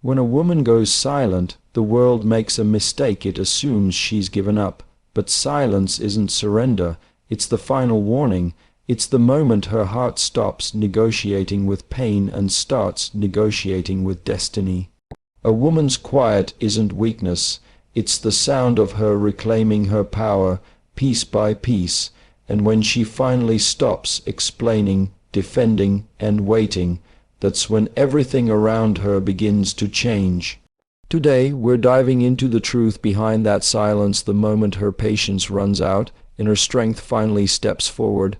When a woman goes silent, the world makes a mistake. It assumes she's given up. But silence isn't surrender. It's the final warning. It's the moment her heart stops negotiating with pain and starts negotiating with destiny. A woman's quiet isn't weakness. It's the sound of her reclaiming her power, piece by piece. And when she finally stops explaining, defending, and waiting, that's when everything around her begins to change. Today, we're diving into the truth behind that silence, the moment her patience runs out and her strength finally steps forward.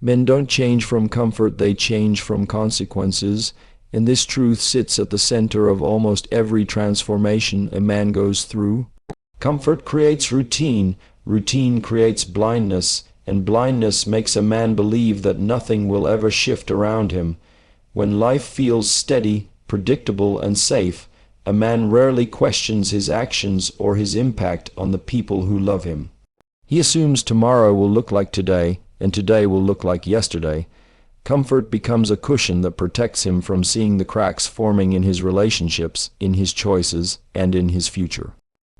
Men don't change from comfort, they change from consequences, and this truth sits at the center of almost every transformation a man goes through. Comfort creates routine, routine creates blindness, and blindness makes a man believe that nothing will ever shift around him. When life feels steady, predictable, and safe, a man rarely questions his actions or his impact on the people who love him. He assumes tomorrow will look like today, and today will look like yesterday. Comfort becomes a cushion that protects him from seeing the cracks forming in his relationships, in his choices, and in his future.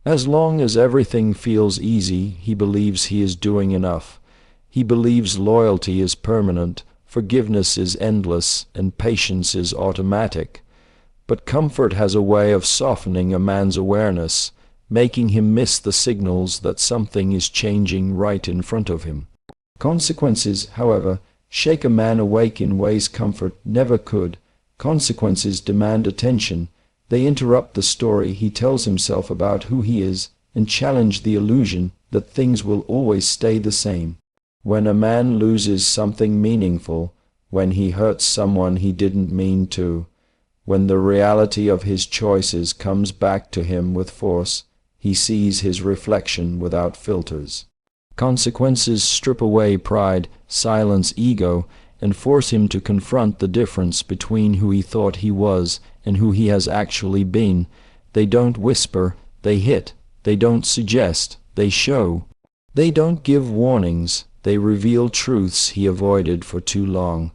As long as everything feels easy, he believes he is doing enough. He believes loyalty is permanent, forgiveness is endless, and patience is automatic. But comfort has a way of softening a man's awareness, making him miss the signals that something is changing right in front of him. Consequences, however, shake a man awake in ways comfort never could. Consequences demand attention. They interrupt the story he tells himself about who he is and challenge the illusion that things will always stay the same. When a man loses something meaningful, when he hurts someone he didn't mean to, when the reality of his choices comes back to him with force, he sees his reflection without filters. Consequences strip away pride, silence ego, and force him to confront the difference between who he thought he was and who he has actually been. They don't whisper, they hit. They don't suggest, they show. They don't give warnings, they reveal truths he avoided for too long.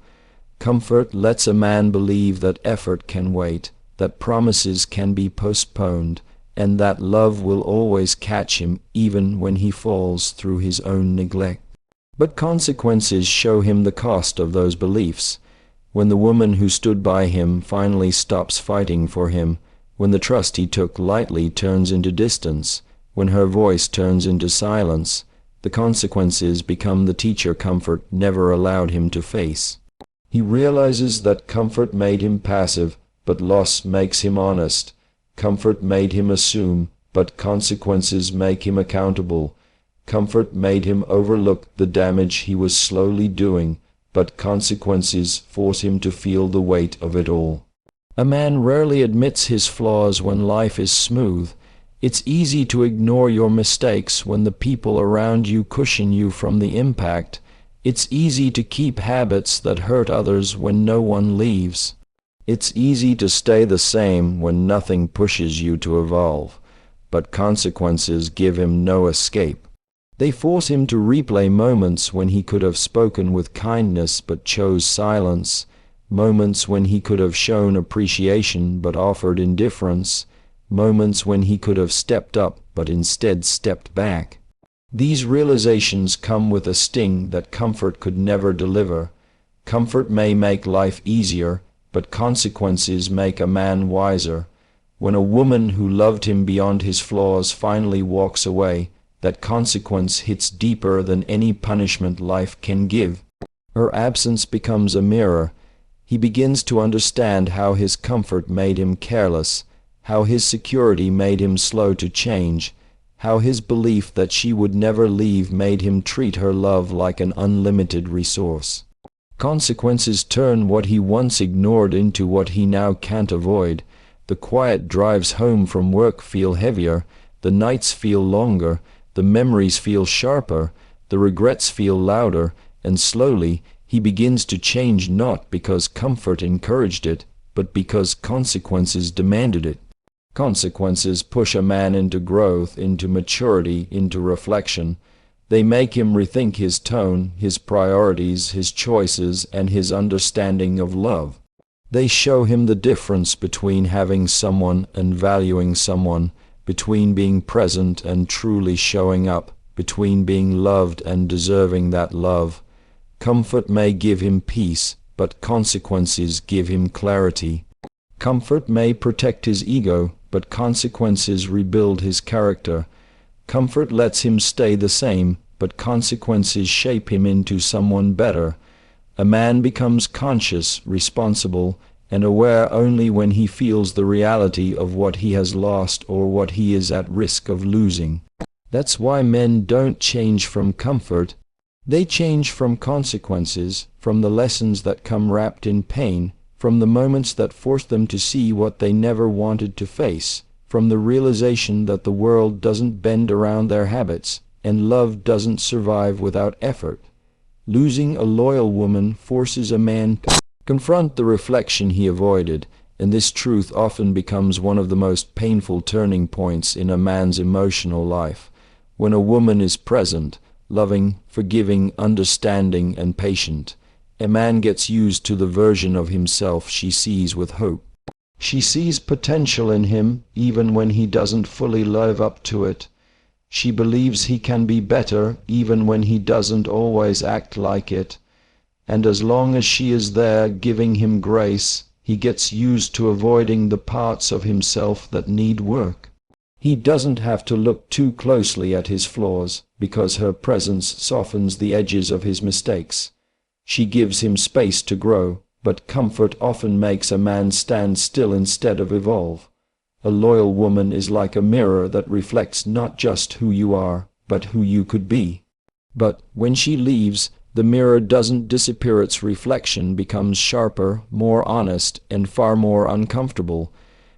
Comfort lets a man believe that effort can wait, that promises can be postponed, and that love will always catch him even when he falls through his own neglect. But consequences show him the cost of those beliefs. When the woman who stood by him finally stops fighting for him, when the trust he took lightly turns into distance, when her voice turns into silence, the consequences become the teacher comfort never allowed him to face. He realizes that comfort made him passive, but loss makes him honest. Comfort made him assume, but consequences make him accountable. Comfort made him overlook the damage he was slowly doing, but consequences force him to feel the weight of it all. A man rarely admits his flaws when life is smooth. It's easy to ignore your mistakes when the people around you cushion you from the impact. It's easy to keep habits that hurt others when no one leaves. It's easy to stay the same when nothing pushes you to evolve. But consequences give him no escape. They force him to replay moments when he could have spoken with kindness but chose silence, moments when he could have shown appreciation but offered indifference, moments when he could have stepped up but instead stepped back. These realizations come with a sting that comfort could never deliver. Comfort may make life easier, but consequences make a man wiser. When a woman who loved him beyond his flaws finally walks away, that consequence hits deeper than any punishment life can give. Her absence becomes a mirror. He begins to understand how his comfort made him careless, how his security made him slow to change, how his belief that she would never leave made him treat her love like an unlimited resource. Consequences turn what he once ignored into what he now can't avoid. The quiet drives home from work feel heavier, the nights feel longer, the memories feel sharper, the regrets feel louder, and slowly he begins to change not because comfort encouraged it, but because consequences demanded it. Consequences push a man into growth, into maturity, into reflection. They make him rethink his tone, his priorities, his choices, and his understanding of love. They show him the difference between having someone and valuing someone, between being present and truly showing up, between being loved and deserving that love. Comfort may give him peace, but consequences give him clarity. Comfort may protect his ego, but consequences rebuild his character. Comfort lets him stay the same, but consequences shape him into someone better. A man becomes conscious, responsible, and aware only when he feels the reality of what he has lost or what he is at risk of losing. That's why men don't change from comfort. They change from consequences, from the lessons that come wrapped in pain, from the moments that force them to see what they never wanted to face, from the realization that the world doesn't bend around their habits, and love doesn't survive without effort. Losing a loyal woman forces a man to confront the reflection he avoided, and this truth often becomes one of the most painful turning points in a man's emotional life. When a woman is present, loving, forgiving, understanding, and patient, a man gets used to the version of himself she sees with hope. She sees potential in him even when he doesn't fully live up to it. She believes he can be better even when he doesn't always act like it. And as long as she is there giving him grace, he gets used to avoiding the parts of himself that need work. He doesn't have to look too closely at his flaws, because her presence softens the edges of his mistakes. She gives him space to grow, but comfort often makes a man stand still instead of evolve. A loyal woman is like a mirror that reflects not just who you are, but who you could be. But when she leaves, the mirror doesn't disappear, its reflection becomes sharper, more honest, and far more uncomfortable.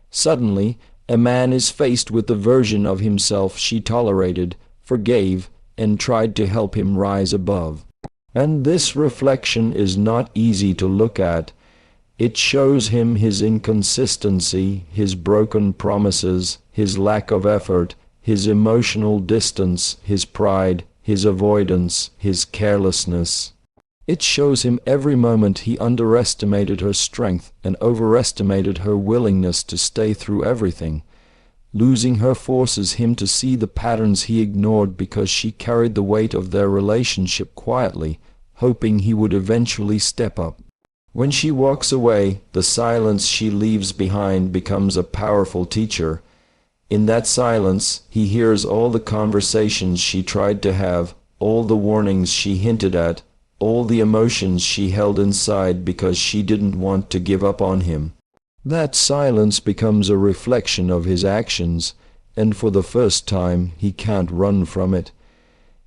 Suddenly, a man is faced with the version of himself she tolerated, forgave, and tried to help him rise above. And this reflection is not easy to look at. It shows him his inconsistency, his broken promises, his lack of effort, his emotional distance, his pride, his avoidance, his carelessness. It shows him every moment he underestimated her strength and overestimated her willingness to stay through everything. Losing her forces him to see the patterns he ignored because she carried the weight of their relationship quietly, hoping he would eventually step up. When she walks away, the silence she leaves behind becomes a powerful teacher. In that silence, he hears all the conversations she tried to have, all the warnings she hinted at, all the emotions she held inside because she didn't want to give up on him. That silence becomes a reflection of his actions, and for the first time he can't run from it.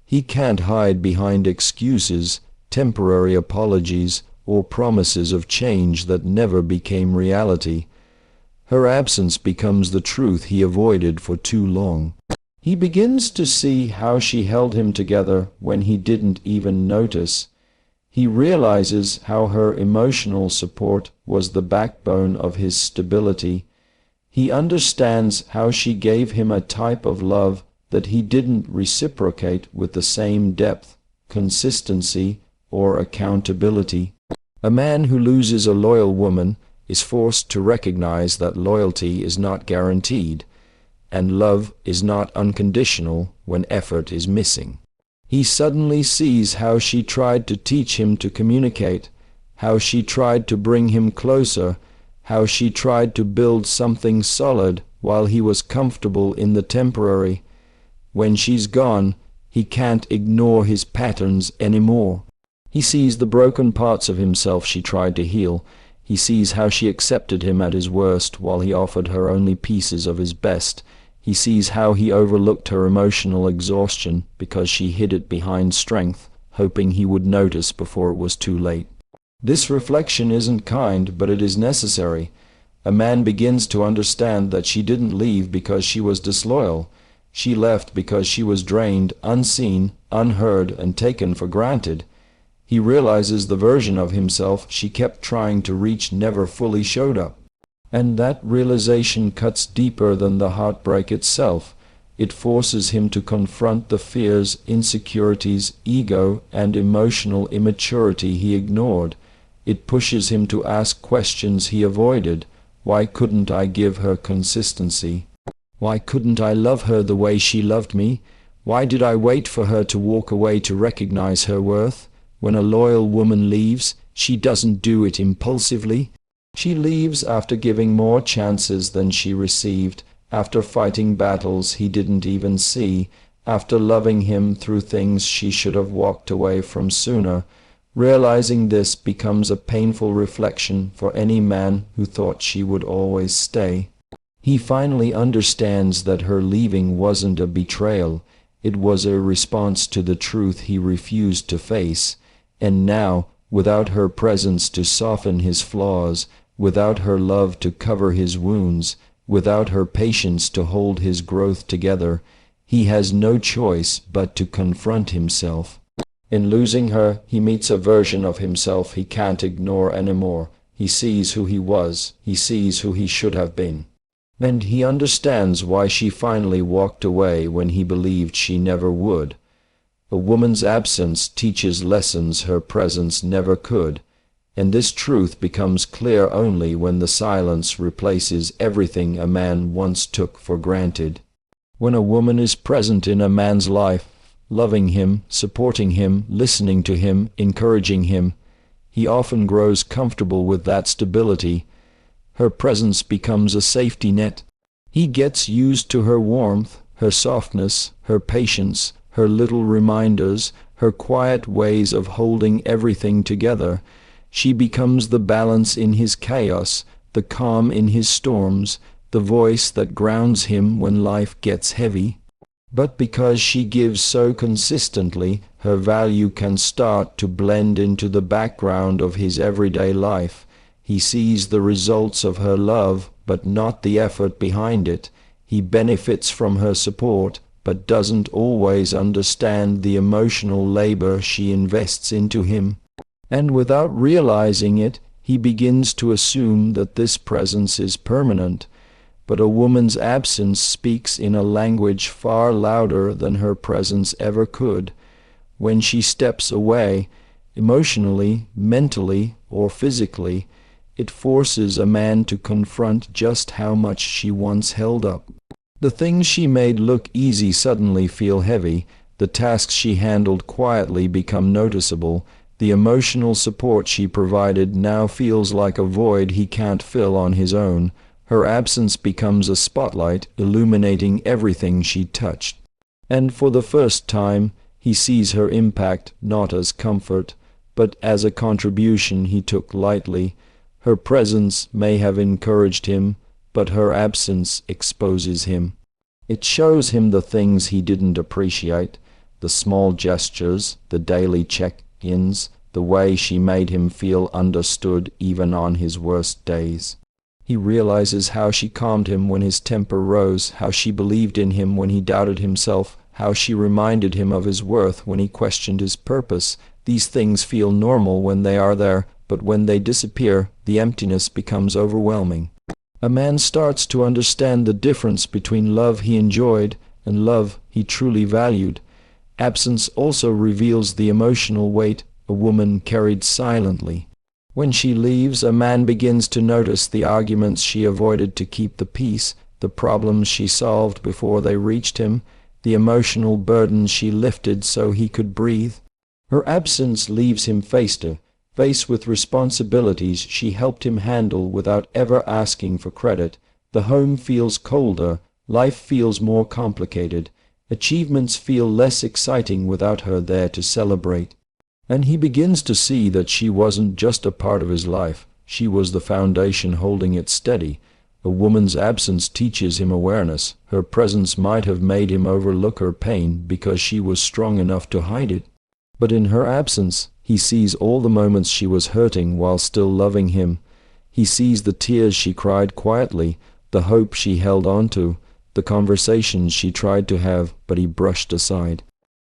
He can't hide behind excuses, temporary apologies, or promises of change that never became reality. Her absence becomes the truth he avoided for too long. He begins to see how she held him together when he didn't even notice. He realizes how her emotional support was the backbone of his stability. He understands how she gave him a type of love that he didn't reciprocate with the same depth, consistency, or accountability. A man who loses a loyal woman is forced to recognize that loyalty is not guaranteed, and love is not unconditional when effort is missing. He suddenly sees how she tried to teach him to communicate, how she tried to bring him closer, how she tried to build something solid while he was comfortable in the temporary. When she's gone, he can't ignore his patterns anymore. He sees the broken parts of himself she tried to heal. He sees how she accepted him at his worst while he offered her only pieces of his best. He sees how he overlooked her emotional exhaustion because she hid it behind strength, hoping he would notice before it was too late. This reflection isn't kind, but it is necessary. A man begins to understand that she didn't leave because she was disloyal. She left because she was drained, unseen, unheard, and taken for granted. He realizes the version of himself she kept trying to reach never fully showed up. And that realization cuts deeper than the heartbreak itself. It forces him to confront the fears, insecurities, ego, and emotional immaturity he ignored. It pushes him to ask questions he avoided. Why couldn't I give her consistency? Why couldn't I love her the way she loved me? Why did I wait for her to walk away to recognize her worth? When a loyal woman leaves, she doesn't do it impulsively. She leaves after giving more chances than she received, after fighting battles he didn't even see, after loving him through things she should have walked away from sooner. Realizing this becomes a painful reflection for any man who thought she would always stay. He finally understands that her leaving wasn't a betrayal, it was a response to the truth he refused to face. And now, without her presence to soften his flaws, without her love to cover his wounds, without her patience to hold his growth together, he has no choice but to confront himself. In losing her, he meets a version of himself he can't ignore anymore. He sees who he was, he sees who he should have been. And he understands why she finally walked away when he believed she never would. A woman's absence teaches lessons her presence never could, and this truth becomes clear only when the silence replaces everything a man once took for granted. When a woman is present in a man's life, loving him, supporting him, listening to him, encouraging him, he often grows comfortable with that stability. Her presence becomes a safety net. He gets used to her warmth, her softness, her patience, her little reminders, her quiet ways of holding everything together. She becomes the balance in his chaos, the calm in his storms, the voice that grounds him when life gets heavy. But because she gives so consistently, her value can start to blend into the background of his everyday life. He sees the results of her love, but not the effort behind it. He benefits from her support, but doesn't always understand the emotional labor she invests into him. And without realizing it, he begins to assume that this presence is permanent. But a woman's absence speaks in a language far louder than her presence ever could. When she steps away, emotionally, mentally, or physically, it forces a man to confront just how much she once held up. The things she made look easy suddenly feel heavy, the tasks she handled quietly become noticeable, the emotional support she provided now feels like a void he can't fill on his own. Her absence becomes a spotlight illuminating everything she touched. And for the first time, he sees her impact not as comfort, but as a contribution he took lightly. Her presence may have encouraged him, but her absence exposes him. It shows him the things he didn't appreciate, the small gestures, the daily check-ins, the way she made him feel understood even on his worst days. He realizes how she calmed him when his temper rose, how she believed in him when he doubted himself, how she reminded him of his worth when he questioned his purpose. These things feel normal when they are there, but when they disappear, the emptiness becomes overwhelming. A man starts to understand the difference between love he enjoyed and love he truly valued. Absence also reveals the emotional weight a woman carried silently. When she leaves, a man begins to notice the arguments she avoided to keep the peace, the problems she solved before they reached him, the emotional burdens she lifted so he could breathe. Her absence leaves him faced with responsibilities she helped him handle without ever asking for credit. The home feels colder, life feels more complicated, achievements feel less exciting without her there to celebrate. And he begins to see that she wasn't just a part of his life, she was the foundation holding it steady. A woman's absence teaches him awareness. Her presence might have made him overlook her pain because she was strong enough to hide it. But in her absence, he sees all the moments she was hurting while still loving him. He sees the tears she cried quietly, the hope she held on to, the conversations she tried to have but he brushed aside.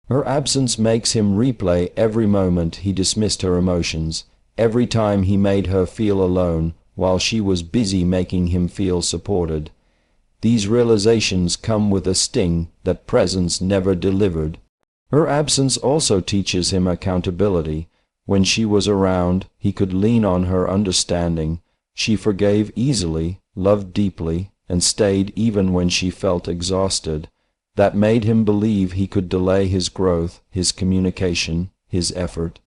Her absence makes him replay every moment he dismissed her emotions, every time he made her feel alone while she was busy making him feel supported. These realizations come with a sting that presence never delivered. Her absence also teaches him accountability. When she was around, he could lean on her understanding. She forgave easily, loved deeply, and stayed even when she felt exhausted. That made him believe he could delay his growth, his communication, his effort.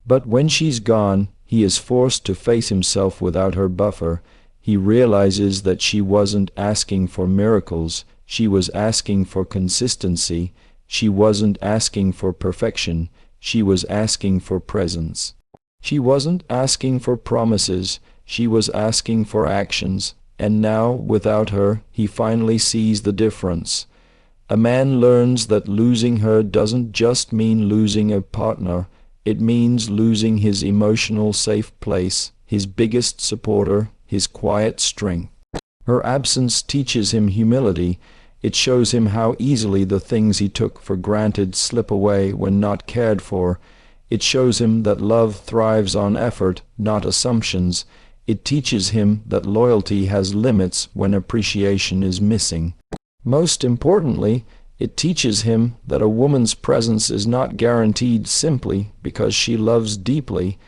But when she's gone, he is forced to face himself without her buffer. He realizes that she wasn't asking for miracles, she was asking for consistency. She wasn't asking for perfection, she was asking for presence. She wasn't asking for promises, she was asking for actions. And now, without her, he finally sees the difference. A man learns that losing her doesn't just mean losing a partner, it means losing his emotional safe place, his biggest supporter, his quiet strength. Her absence teaches him humility. It shows him how easily the things he took for granted slip away when not cared for. It shows him that love thrives on effort, not assumptions. It teaches him that loyalty has limits when appreciation is missing. Most importantly, it teaches him that a woman's presence is not guaranteed simply because she loves deeply.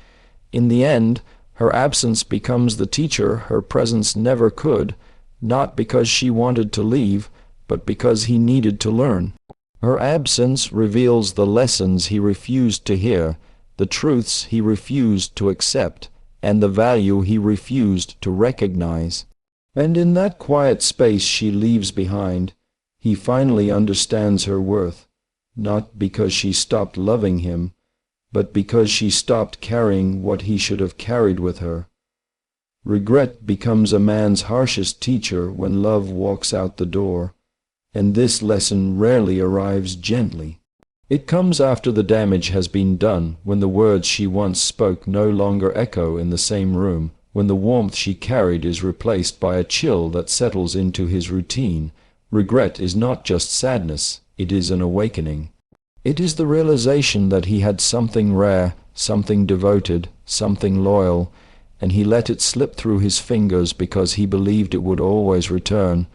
In the end, her absence becomes the teacher her presence never could, not because she wanted to leave, but because he needed to learn. Her absence reveals the lessons he refused to hear, the truths he refused to accept, and the value he refused to recognize. And in that quiet space she leaves behind, he finally understands her worth, not because she stopped loving him, but because she stopped carrying what he should have carried with her. Regret becomes a man's harshest teacher when love walks out the door, and this lesson rarely arrives gently. It comes after the damage has been done, when the words she once spoke no longer echo in the same room, when the warmth she carried is replaced by a chill that settles into his routine. Regret is not just sadness, it is an awakening. It is the realization that he had something rare, something devoted, something loyal, and he let it slip through his fingers because he believed it would always return.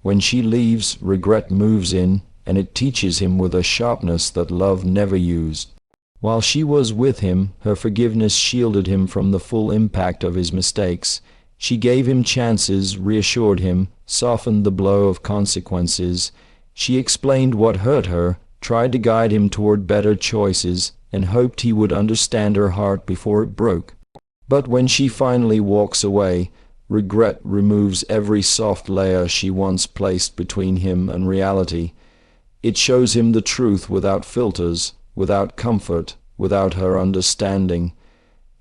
When she leaves, regret moves in, and it teaches him with a sharpness that love never used. While she was with him, her forgiveness shielded him from the full impact of his mistakes. She gave him chances, reassured him, softened the blow of consequences. She explained what hurt her, tried to guide him toward better choices, and hoped he would understand her heart before it broke. But when she finally walks away, regret removes every soft layer she once placed between him and reality. It shows him the truth without filters, without comfort, without her understanding.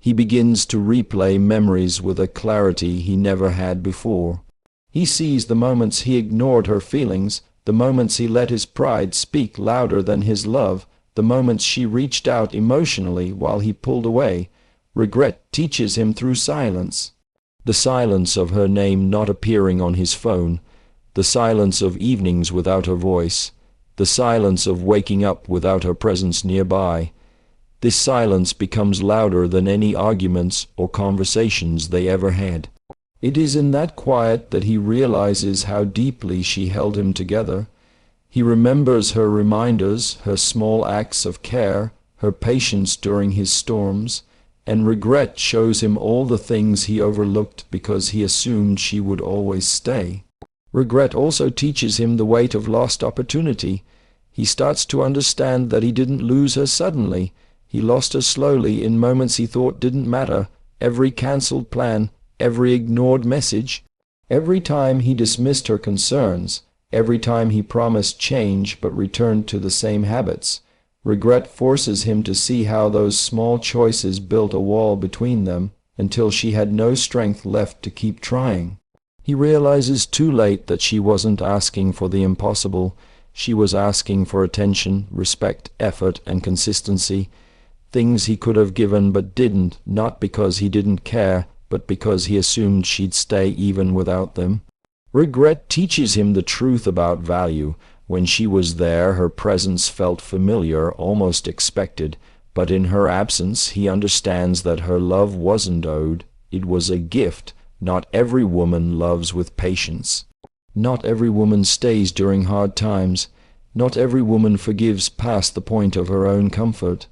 He begins to replay memories with a clarity he never had before. He sees the moments he ignored her feelings, the moments he let his pride speak louder than his love, the moments she reached out emotionally while he pulled away. Regret teaches him through silence. The silence of her name not appearing on his phone, the silence of evenings without her voice, the silence of waking up without her presence nearby. This silence becomes louder than any arguments or conversations they ever had. It is in that quiet that he realizes how deeply she held him together. He remembers her reminders, her small acts of care, her patience during his storms, and regret shows him all the things he overlooked because he assumed she would always stay. Regret also teaches him the weight of lost opportunity. He starts to understand that he didn't lose her suddenly. He lost her slowly in moments he thought didn't matter, every cancelled plan, every ignored message, every time he dismissed her concerns, every time he promised change but returned to the same habits. Regret forces him to see how those small choices built a wall between them until she had no strength left to keep trying. He realizes too late that she wasn't asking for the impossible. She was asking for attention, respect, effort, and consistency. Things he could have given but didn't, not because he didn't care, but because he assumed she'd stay even without them. Regret teaches him the truth about value. When she was there, her presence felt familiar, almost expected, but in her absence he understands that her love wasn't owed, it was a gift. Not every woman loves with patience. Not every woman stays during hard times. Not every woman forgives past the point of her own comfort.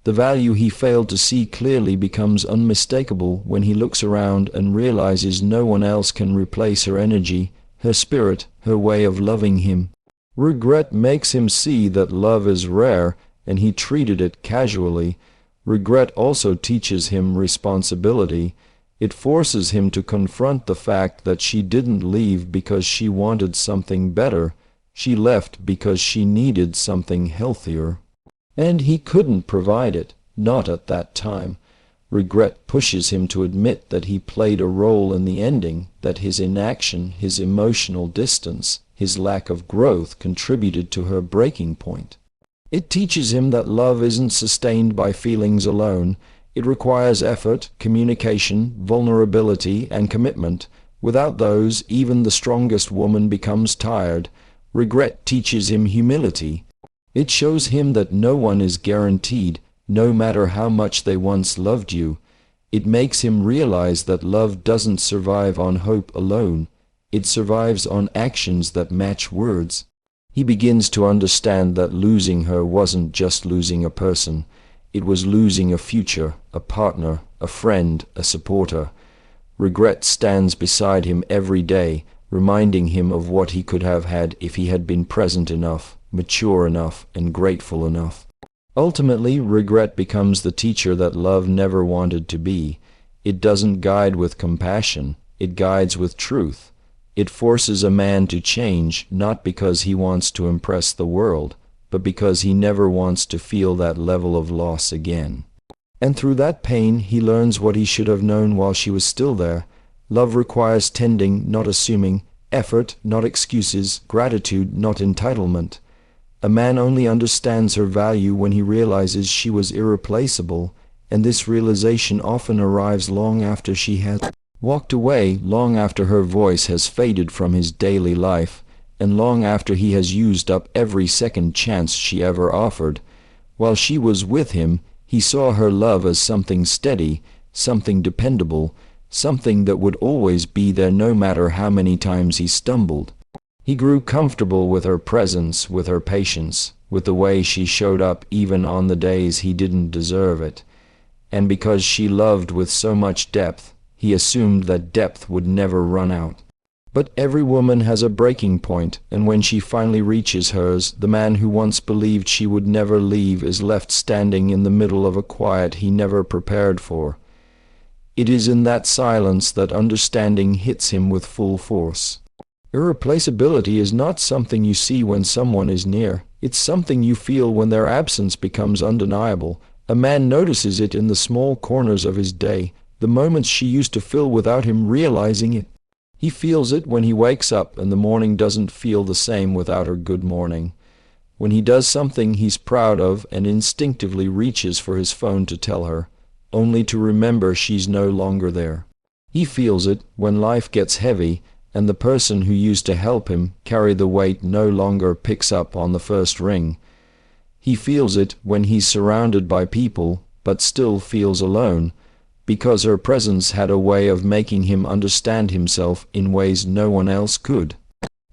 The value he failed to see clearly becomes unmistakable when he looks around and realizes no one else can replace her energy, her spirit, her way of loving him. Regret makes him see that love is rare, and he treated it casually. Regret also teaches him responsibility. It forces him to confront the fact that she didn't leave because she wanted something better. She left because she needed something healthier. And he couldn't provide it, not at that time. Regret pushes him to admit that he played a role in the ending, that his inaction, his emotional distance, his lack of growth contributed to her breaking point. It teaches him that love isn't sustained by feelings alone. It requires effort, communication, vulnerability, and commitment. Without those, even the strongest woman becomes tired. Regret teaches him humility. It shows him that no one is guaranteed, no matter how much they once loved you. It makes him realize that love doesn't survive on hope alone. It survives on actions that match words. He begins to understand that losing her wasn't just losing a person. It was losing a future, a partner, a friend, a supporter. Regret stands beside him every day, reminding him of what he could have had if he had been present enough, mature enough, and grateful enough. Ultimately, regret becomes the teacher that love never wanted to be. It doesn't guide with compassion, it guides with truth. It forces a man to change, not because he wants to impress the world, but because he never wants to feel that level of loss again. And through that pain, he learns what he should have known while she was still there. Love requires tending, not assuming, effort, not excuses, gratitude, not entitlement. A man only understands her value when he realizes she was irreplaceable, and this realization often arrives long after she has walked away, long after her voice has faded from his daily life, and long after he has used up every second chance she ever offered. While she was with him, he saw her love as something steady, something dependable, something that would always be there no matter how many times he stumbled. He grew comfortable with her presence, with her patience, with the way she showed up even on the days he didn't deserve it. And because she loved with so much depth, he assumed that depth would never run out. But every woman has a breaking point, and when she finally reaches hers, the man who once believed she would never leave is left standing in the middle of a quiet he never prepared for. It is in that silence that understanding hits him with full force. Irreplaceability is not something you see when someone is near. It's something you feel when their absence becomes undeniable. A man notices it in the small corners of his day, the moments she used to fill without him realizing it. He feels it when he wakes up and the morning doesn't feel the same without her good morning. When he does something he's proud of and instinctively reaches for his phone to tell her, only to remember she's no longer there. He feels it when life gets heavy and the person who used to help him carry the weight no longer picks up on the first ring. He feels it when he's surrounded by people but still feels alone, because her presence had a way of making him understand himself in ways no one else could.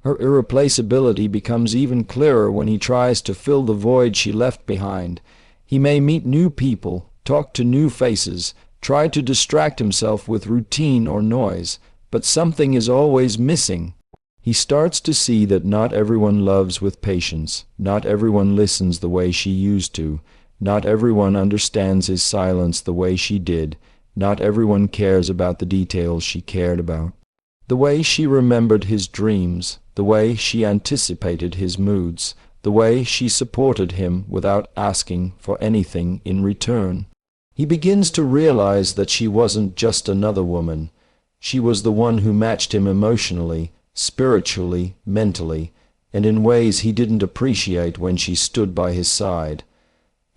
Her irreplaceability becomes even clearer when he tries to fill the void she left behind. He may meet new people, talk to new faces, try to distract himself with routine or noise, but something is always missing. He starts to see that not everyone loves with patience, not everyone listens the way she used to, not everyone understands his silence the way she did, not everyone cares about the details she cared about. The way she remembered his dreams, the way she anticipated his moods, the way she supported him without asking for anything in return. He begins to realize that she wasn't just another woman. She was the one who matched him emotionally, spiritually, mentally, and in ways he didn't appreciate when she stood by his side.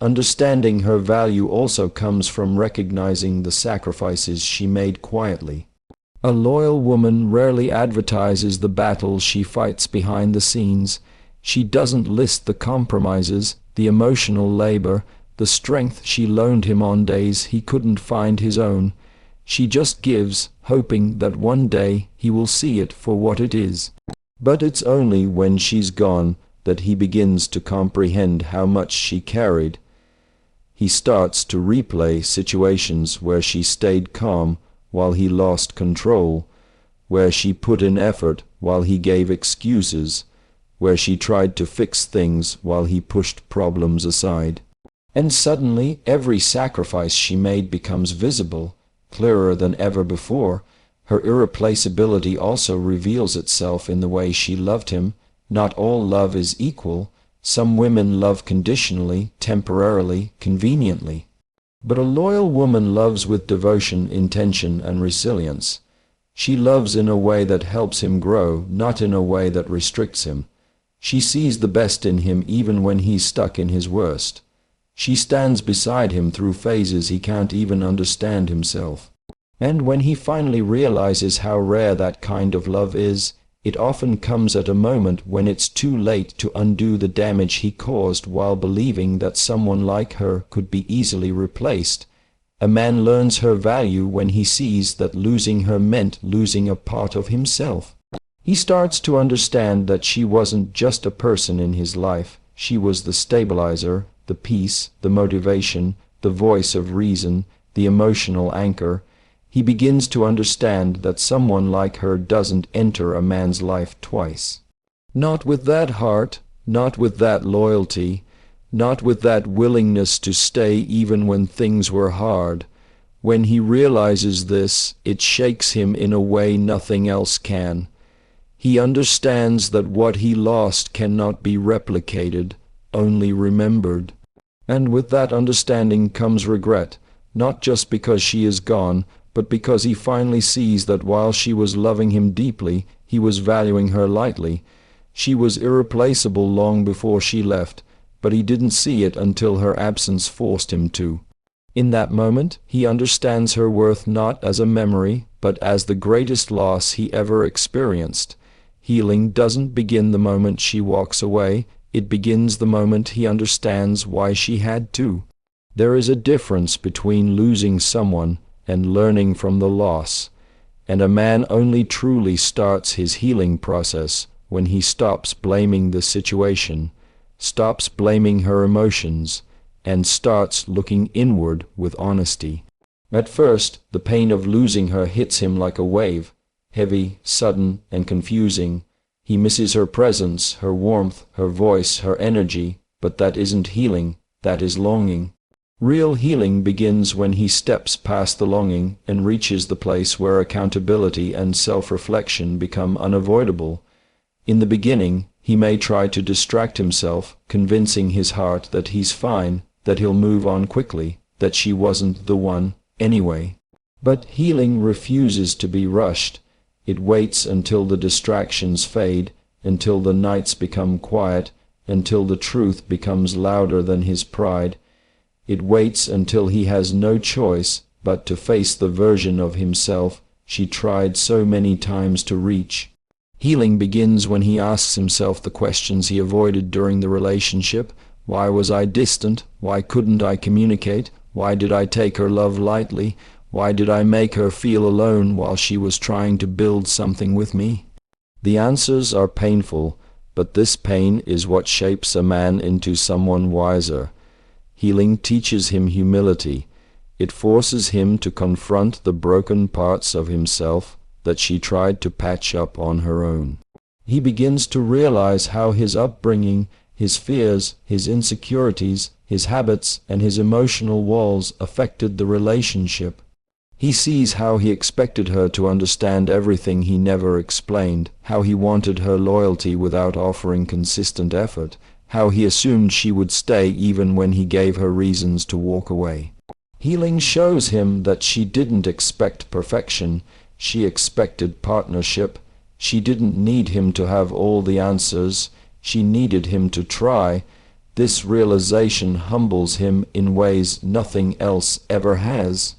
Understanding her value also comes from recognizing the sacrifices she made quietly. A loyal woman rarely advertises the battles she fights behind the scenes. She doesn't list the compromises, the emotional labor, the strength she loaned him on days he couldn't find his own. She just gives, hoping that one day he will see it for what it is. But it's only when she's gone that he begins to comprehend how much she carried. He starts to replay situations where she stayed calm while he lost control, where she put in effort while he gave excuses, where she tried to fix things while he pushed problems aside. And suddenly every sacrifice she made becomes visible, clearer than ever before. Her irreplaceability also reveals itself in the way she loved him. Not all love is equal. Some women love conditionally, temporarily, conveniently. But a loyal woman loves with devotion, intention, and resilience. She loves in a way that helps him grow, not in a way that restricts him. She sees the best in him even when he's stuck in his worst. She stands beside him through phases he can't even understand himself. And when he finally realizes how rare that kind of love is, it often comes at a moment when it's too late to undo the damage he caused while believing that someone like her could be easily replaced. A man learns her value when he sees that losing her meant losing a part of himself. He starts to understand that she wasn't just a person in his life. She was the stabilizer, the peace, the motivation, the voice of reason, the emotional anchor. He begins to understand that someone like her doesn't enter a man's life twice. Not with that heart, not with that loyalty, not with that willingness to stay even when things were hard. When he realizes this, it shakes him in a way nothing else can. He understands that what he lost cannot be replicated, only remembered. And with that understanding comes regret, not just because she is gone, but because he finally sees that while she was loving him deeply, he was valuing her lightly. She was irreplaceable long before she left, but he didn't see it until her absence forced him to. In that moment, he understands her worth not as a memory, but as the greatest loss he ever experienced. Healing doesn't begin the moment she walks away, it begins the moment he understands why she had to. There is a difference between losing someone and learning from the loss, and a man only truly starts his healing process when he stops blaming the situation, stops blaming her emotions, and starts looking inward with honesty. At first, the pain of losing her hits him like a wave, heavy, sudden, and confusing. He misses her presence, her warmth, her voice, her energy, but that isn't healing, that is longing. Real healing begins when he steps past the longing and reaches the place where accountability and self-reflection become unavoidable. In the beginning, he may try to distract himself, convincing his heart that he's fine, that he'll move on quickly, that she wasn't the one anyway. But healing refuses to be rushed. It waits until the distractions fade, until the nights become quiet, until the truth becomes louder than his pride. It waits until he has no choice but to face the version of himself she tried so many times to reach. Healing begins when he asks himself the questions he avoided during the relationship. Why was I distant? Why couldn't I communicate? Why did I take her love lightly? Why did I make her feel alone while she was trying to build something with me? The answers are painful, but this pain is what shapes a man into someone wiser. Healing teaches him humility. It forces him to confront the broken parts of himself that she tried to patch up on her own. He begins to realize how his upbringing, his fears, his insecurities, his habits, and his emotional walls affected the relationship. He sees how he expected her to understand everything he never explained, how he wanted her loyalty without offering consistent effort, how he assumed she would stay even when he gave her reasons to walk away. Healing shows him that she didn't expect perfection, she expected partnership. She didn't need him to have all the answers, she needed him to try. This realization humbles him in ways nothing else ever has.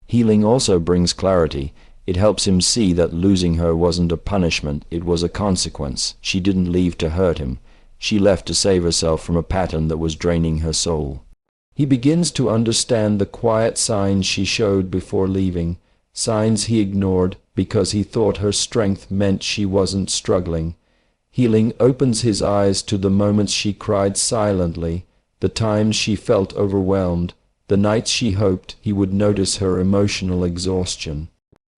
Healing also brings clarity. It helps him see that losing her wasn't a punishment, it was a consequence. She didn't leave to hurt him. She left to save herself from a pattern that was draining her soul. He begins to understand the quiet signs she showed before leaving, signs he ignored because he thought her strength meant she wasn't struggling. Healing opens his eyes to the moments she cried silently, the times she felt overwhelmed, the nights she hoped he would notice her emotional exhaustion.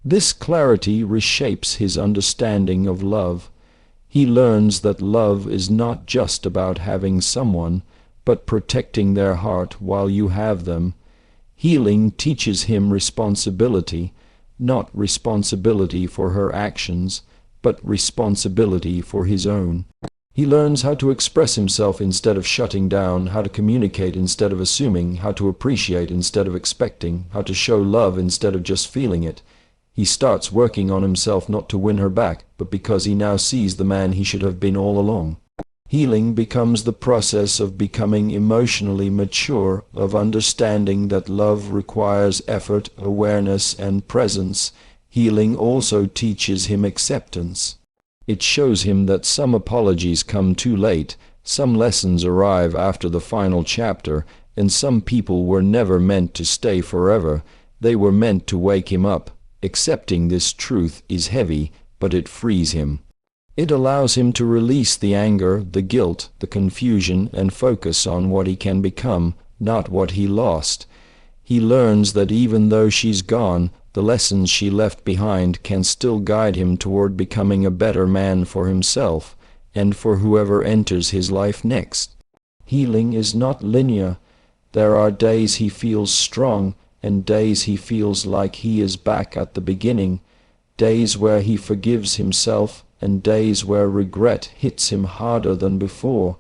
This clarity reshapes his understanding of love. He learns that love is not just about having someone, but protecting their heart while you have them. Healing teaches him responsibility, not responsibility for her actions, but responsibility for his own. He learns how to express himself instead of shutting down, how to communicate instead of assuming, how to appreciate instead of expecting, how to show love instead of just feeling it. He starts working on himself not to win her back, but because he now sees the man he should have been all along. Healing becomes the process of becoming emotionally mature, of understanding that love requires effort, awareness, and presence. Healing also teaches him acceptance. It shows him that some apologies come too late, some lessons arrive after the final chapter, and some people were never meant to stay forever. They were meant to wake him up. Accepting this truth is heavy, but it frees him. It allows him to release the anger, the guilt, the confusion, and focus on what he can become, not what he lost. He learns that even though she's gone, the lessons she left behind can still guide him toward becoming a better man for himself, and for whoever enters his life next. Healing is not linear. There are days he feels strong, and days he feels like he is back at the beginning, days where he forgives himself, and days where regret hits him harder than before.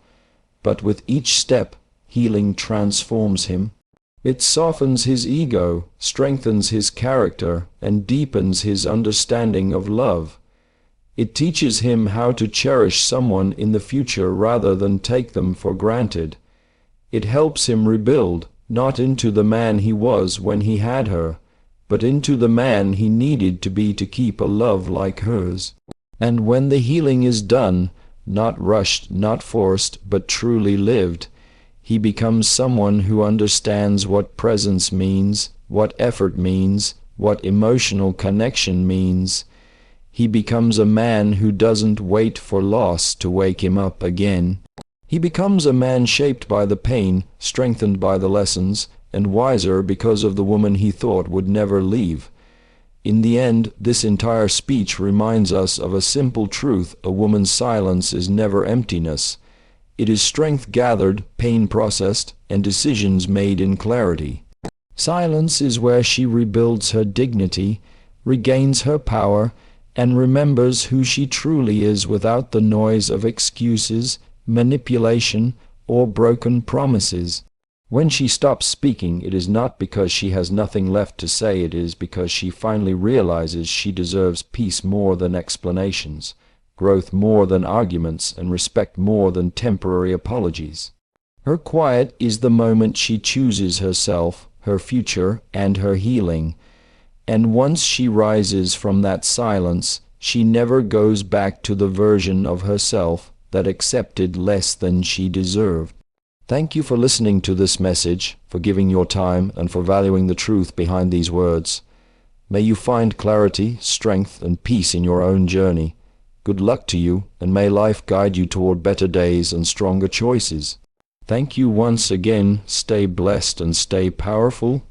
But with each step, healing transforms him. It softens his ego, strengthens his character, and deepens his understanding of love. It teaches him how to cherish someone in the future rather than take them for granted. It helps him rebuild, not into the man he was when he had her, but into the man he needed to be to keep a love like hers. And when the healing is done, not rushed, not forced, but truly lived, he becomes someone who understands what presence means, what effort means, what emotional connection means. He becomes a man who doesn't wait for loss to wake him up again. He becomes a man shaped by the pain, strengthened by the lessons, and wiser because of the woman he thought would never leave. In the end, this entire speech reminds us of a simple truth: a woman's silence is never emptiness. It is strength gathered, pain processed, and decisions made in clarity. Silence is where she rebuilds her dignity, regains her power, and remembers who she truly is without the noise of excuses, manipulation, or broken promises. When she stops speaking, it is not because she has nothing left to say, it is because she finally realizes she deserves peace more than explanations, growth more than arguments, and respect more than temporary apologies. Her quiet is the moment she chooses herself, her future, and her healing. And once she rises from that silence, she never goes back to the version of herself that accepted less than she deserved. Thank you for listening to this message, for giving your time, and for valuing the truth behind these words. May you find clarity, strength, and peace in your own journey. Good luck to you, and may life guide you toward better days and stronger choices. Thank you once again. Stay blessed and stay powerful.